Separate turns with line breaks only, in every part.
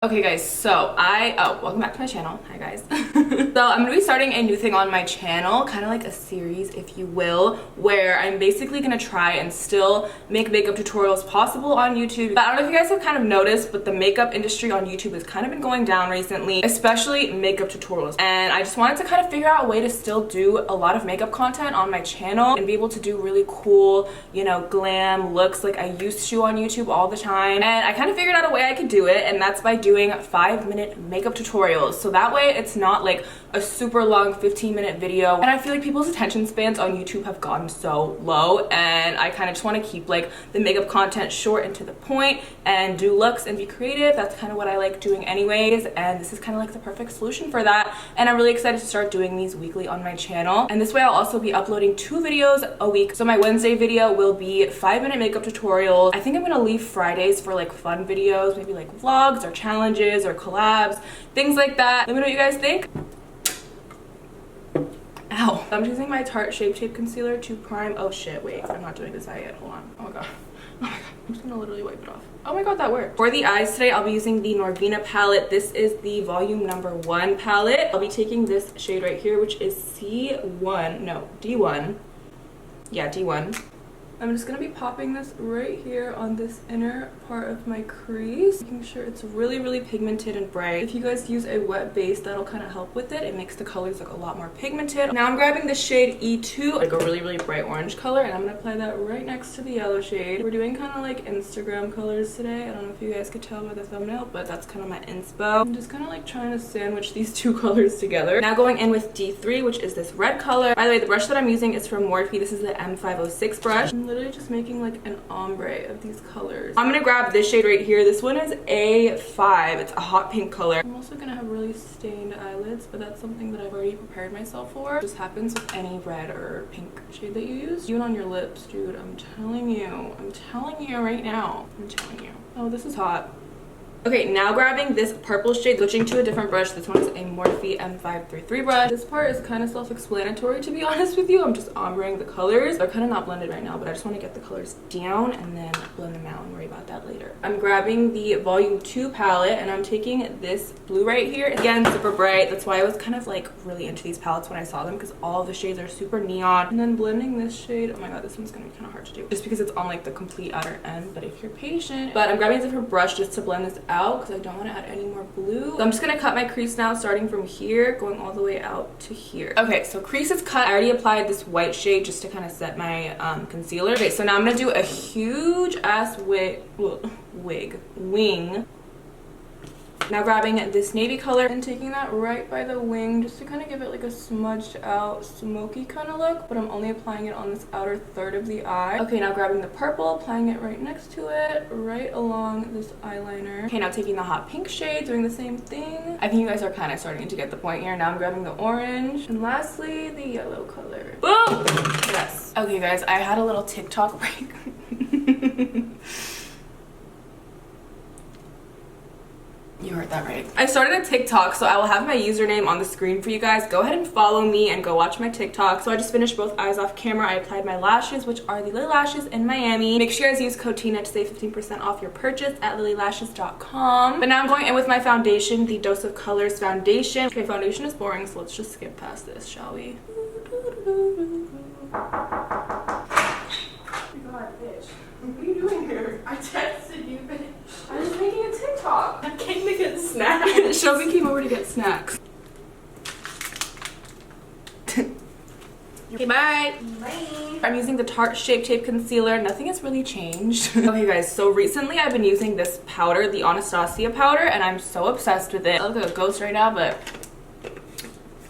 Okay guys, so welcome back to my channel. Hi guys. So I'm gonna be starting a new thing on my channel, kind of like a series if you will, where I'm basically gonna try and still make makeup tutorials possible on YouTube. But I don't know if you guys have kind of noticed, but the makeup industry on YouTube has kind of been going down recently, especially makeup tutorials. And I just wanted to kind of figure out a way to still do a lot of makeup content on my channel and be able to do really cool, you know, glam looks like I used to on YouTube all the time. And I kind of figured out a way I could do it, and that's by doing 5-minute makeup tutorials. So that way it's not like a super long 15-minute video, and I feel like people's attention spans on YouTube have gotten so low, and I kind of just want to keep like the makeup content short and to the point and do looks and be creative. That's kind of what I like doing anyways, and this is kind of like the perfect solution for that. And I'm really excited to start doing these weekly on my channel, and this way I'll also be uploading 2 videos a week. So my Wednesday video will be 5-minute makeup tutorials. I think I'm gonna leave Fridays for like fun videos, maybe like vlogs or challenges or collabs, things like that. Let me know what you guys think. Ow. I'm using my Tarte Shape Tape Concealer to prime. Oh shit, wait, I'm not doing this eye yet. Hold on. Oh my god. Oh my god. I'm just gonna literally wipe it off. Oh my god, that worked. For the eyes today, I'll be using the Norvina palette. This is the volume number 1 palette. I'll be taking this shade right here, which is D1. Yeah, D1. I'm just gonna be popping this right here on this inner part of my crease, making sure it's really, really pigmented and bright. If you guys use a wet base, that'll kind of help with it. It makes the colors look a lot more pigmented. Now I'm grabbing the shade E2, like a really, really bright orange color, and I'm gonna apply that right next to the yellow shade. We're doing kind of like Instagram colors today. I don't know if you guys could tell by the thumbnail, but that's kind of my inspo. I'm just kind of like trying to sandwich these 2 colors together. Now going in with D3, which is this red color. By the way, the brush that I'm using is from Morphe. This is the M506 brush. I'm literally just making like an ombre of these colors. I'm gonna grab this shade right here. This one is A5. It's a hot pink color. I'm also gonna have really stained eyelids, but that's something that I've already prepared myself for. It just happens with any red or pink shade that you use. Even on your lips, dude. I'm telling you right now. I'm telling you. Oh, this is hot. Okay, now grabbing this purple shade, switching to a different brush. This one is a Morphe M533 brush. This part is kind of self-explanatory, to be honest with you. I'm just ombreing the colors. They're kind of not blended right now, but I just want to get the colors down and then blend them out and worry about that later. I'm grabbing the volume 2 palette, and I'm taking this blue right here. Again, super bright. That's why I was kind of like really into these palettes when I saw them, because all of the shades are super neon. And then blending this shade, oh my god, this one's gonna be kind of hard to do just because it's on like the complete outer end, but if you're patient. But I'm grabbing a different brush just to blend this out because I don't want to add any more blue. So I'm just gonna cut my crease now, starting from here, going all the way out to here. Okay, so crease is cut. I already applied this white shade just to kind of set my concealer. Okay, so now I'm gonna do a huge ass wing. Now grabbing this navy color and taking that right by the wing just to kind of give it like a smudged out smoky kind of look, but I'm only applying it on this outer third of the eye. Okay, now grabbing the purple, applying it right next to it, right along this eyeliner. Okay, now taking the hot pink shade, doing the same thing. I think you guys are kind of starting to get the point here. Now I'm grabbing the orange, and lastly the yellow color. Boom! Yes. Okay guys, I had a little TikTok break. You heard that right. I started a TikTok, so I will have my username on the screen for you guys. Go ahead and follow me and go watch my TikTok. So I just finished both eyes off camera. I applied my lashes, which are the Lilly Lashes in Miami. Make sure you guys use code TINA to save 15% off your purchase at lillylashes.com. But now I'm going in with my foundation, the Dose of Colors foundation. Okay, foundation is boring, so let's just skip past this, shall we? What are you doing here? I texted you, bitch. I was making a TikTok. I came to get snacks. Shelby came over to get snacks. Okay, bye. Bye. I'm using the Tarte Shape Tape Concealer. Nothing has really changed. Okay, guys, so recently I've been using this powder, the Anastasia powder, and I'm so obsessed with it. I look like a ghost right now, but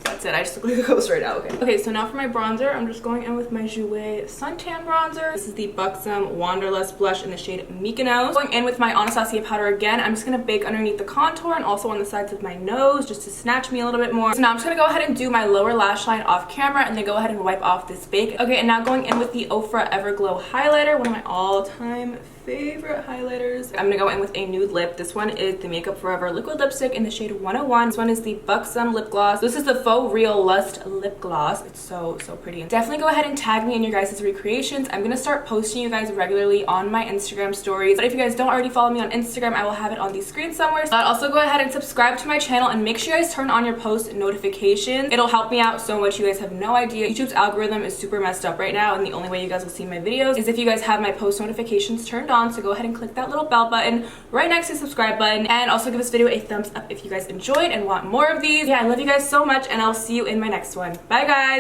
that's it. I just look like a ghost right now. Okay, so now for my bronzer, I'm just going in with my Jouer Suntan Bronzer. This is the Buxom Wanderlust Blush in the shade Mykonos. Going in with my Anastasia powder again. I'm just going to bake underneath the contour and also on the sides of my nose just to snatch me a little bit more. So now I'm just going to go ahead and do my lower lash line off camera and then go ahead and wipe off this bake. Okay, and now going in with the OFRA Everglow Highlighter, one of my all-time favorite highlighters. I'm gonna go in with a nude lip. This one is the Makeup Forever liquid lipstick in the shade 101. This one is the Buxom lip gloss. This is the Faux Real Lust lip gloss. It's so pretty. Definitely go ahead and tag me in your guys' recreations. I'm gonna start posting you guys regularly on my Instagram stories. But if you guys don't already follow me on Instagram, I will have it on the screen somewhere. But also go ahead and subscribe to my channel and make sure you guys turn on your post notifications. It'll help me out so much. You guys have no idea. YouTube's algorithm is super messed up right now, and the only way you guys will see my videos is if you guys have my post notifications turned on. So go ahead and click that little bell button right next to the subscribe button, and also give this video a thumbs up if you guys enjoyed and want more of these. Yeah, I love you guys so much, and I'll see you in my next one. Bye guys.